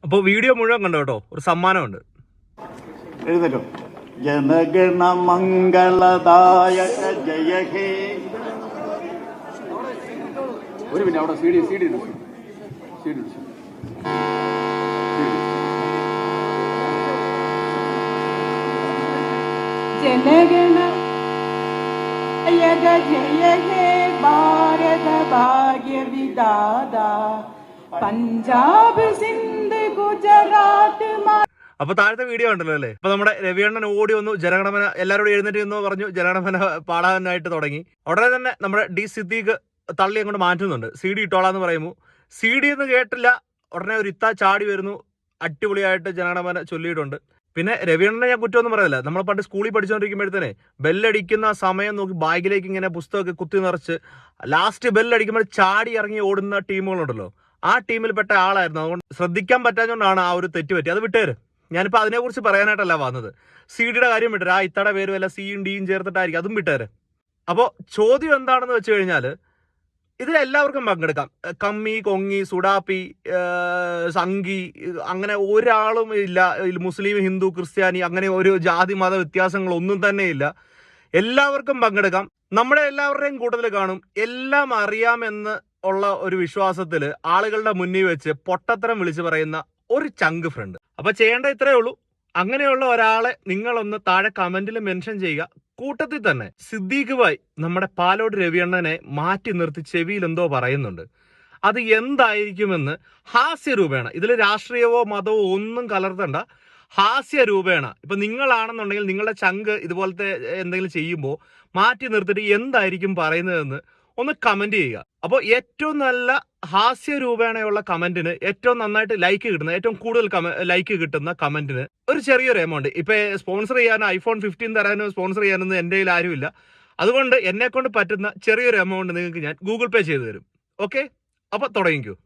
അപ്പോൾ വീഡിയോ മുഴുവൻ കണ്ടോ കേട്ടോ, ഒരു സമ്മാനമുണ്ട്. എഴുതല്ലോ. ജനഗണ മംഗളദായക ജയ ഹേ. ഒരു മിനിറ്റ്, അവിടെ സി ഡി ജനഗണ ജയ ഹേ ഭാരത ഭാഗ്യ വിദാത പഞ്ചാബ് സിന്ധ് ഗുജറാത്ത്. അപ്പൊ താഴത്തെ വീഡിയോ ഉണ്ടല്ലോ അല്ലേ. അപ്പൊ നമ്മുടെ രവിയണ്ണൻ ഓടി വന്നു, ജനഗണമന എല്ലാവരോടും എഴുന്നേറ്റ് എന്ന് പറഞ്ഞു, ജനഗണമന പാടാനായിട്ട് തുടങ്ങി. ഉടനെ തന്നെ നമ്മുടെ ഡി സിദ്ദീഖ് തള്ളി അങ്ങോട്ട് മാറ്റുന്നുണ്ട്. സി ഡി ഇട്ടോളാന്ന് പറയുന്നു. സി ഡി എന്ന് കേട്ടില്ല, ഉടനെ ഒരു ഇത്ത ചാടി വരുന്നു, അടിപൊളിയായിട്ട് ജനഗണമന ചൊല്ലിയിട്ടുണ്ട്. പിന്നെ രവിയണ്ണനെ ഞാൻ കുറ്റമൊന്നും പറയില്ല. നമ്മൾ പണ്ട് സ്കൂളിൽ പഠിച്ചുകൊണ്ടിരിക്കുമ്പോഴത്തേനെ ബെല്ലടിക്കുന്ന സമയം നോക്കി ബാഗിലേക്ക് ഇങ്ങനെ പുസ്തകമൊക്കെ കുത്തി നിറച്ച് ലാസ്റ്റ് ബെല്ലടിക്കുമ്പോൾ ചാടി ഇറങ്ങി ഓടുന്ന ടീമുകളുണ്ടല്ലോ, ആ ടീമിൽപ്പെട്ട ആളായിരുന്നു. അതുകൊണ്ട് ശ്രദ്ധിക്കാൻ പറ്റാഞ്ഞുകൊണ്ടാണ് ആ ഒരു തെറ്റ് പറ്റി. അത് വിട്ടേര്, ഞാനിപ്പോൾ അതിനെക്കുറിച്ച് പറയാനായിട്ടല്ല വന്നത്. സി ഡിയുടെ കാര്യം വിട്ടേര്, ആ ഇത്തയുടെ പേരും അല്ല സിയും ഡിയും ചേർത്തിട്ടായിരിക്കും, അതും വിട്ടേര്. അപ്പോൾ ചോദ്യം എന്താണെന്ന് വെച്ച് കഴിഞ്ഞാൽ ഇതിലെല്ലാവർക്കും പങ്കെടുക്കാം. കമ്മി, കൊങ്ങി, സുഡാപ്പി, സംഘി, അങ്ങനെ ഒരാളും ഇല്ല. മുസ്ലിം, ഹിന്ദു, ക്രിസ്ത്യാനി, അങ്ങനെ ഒരു ജാതി മത വ്യത്യാസങ്ങളൊന്നും തന്നെ ഇല്ല. എല്ലാവർക്കും പങ്കെടുക്കാം. നമ്മുടെ എല്ലാവരുടെയും കൂട്ടത്തിൽ കാണും എല്ലാം അറിയാമെന്ന് ഉള്ള ഒരു വിശ്വാസത്തിൽ ആളുകളുടെ മുന്നിൽ വെച്ച് പൊട്ടത്തരം വിളിച്ച് പറയുന്ന ഒരു ചങ്ക് ഫ്രണ്ട്. അപ്പൊ ചെയ്യേണ്ട ഇത്രയേ ഉള്ളൂ. അങ്ങനെയുള്ള ഒരാളെ നിങ്ങളൊന്ന് താഴെ കമന്റിൽ മെൻഷൻ ചെയ്യുക. കൂട്ടത്തിൽ തന്നെ സിദ്ദീഖ് ഭായ് നമ്മുടെ പാലോട് രവിയണ്ണനെ മാറ്റി നിർത്തി ചെവിയിൽ എന്തോ പറയുന്നുണ്ട്. അത് എന്തായിരിക്കുമെന്ന് ഹാസ്യരൂപേണ, ഇതിൽ രാഷ്ട്രീയമോ മതമോ ഒന്നും കലർത്തണ്ട, ഹാസ്യരൂപേണ ഇപ്പൊ നിങ്ങളാണെന്നുണ്ടെങ്കിൽ നിങ്ങളുടെ ചങ്ക് ഇതുപോലത്തെ എന്തെങ്കിലും ചെയ്യുമ്പോൾ മാറ്റി നിർത്തിയിട്ട് എന്തായിരിക്കും പറയുന്നതെന്ന് ഒന്ന് കമന്റ് ചെയ്യുക. അപ്പോൾ ഏറ്റവും നല്ല ഹാസ്യരൂപേണയുള്ള കമന്റിന് ഏറ്റവും നന്നായിട്ട് ലൈക്ക് കിട്ടുന്ന, ഏറ്റവും കൂടുതൽ ലൈക്ക് കിട്ടുന്ന കമന്റിന് ഒരു ചെറിയൊരു എമൗണ്ട്, ഇപ്പൊ സ്പോൺസർ ചെയ്യാനോ iPhone 15 തരാനോ സ്പോൺസർ ചെയ്യാനൊന്നും എൻ്റെ കയ്യിൽ ആരുമില്ല. അതുകൊണ്ട് എന്നെ കൊണ്ട് പറ്റുന്ന ചെറിയൊരു എമൗണ്ട് നിങ്ങൾക്ക് ഞാൻ ഗൂഗിൾ പേ ചെയ്തു തരും. ഓക്കെ, അപ്പൊ തുടങ്ങിക്കോ.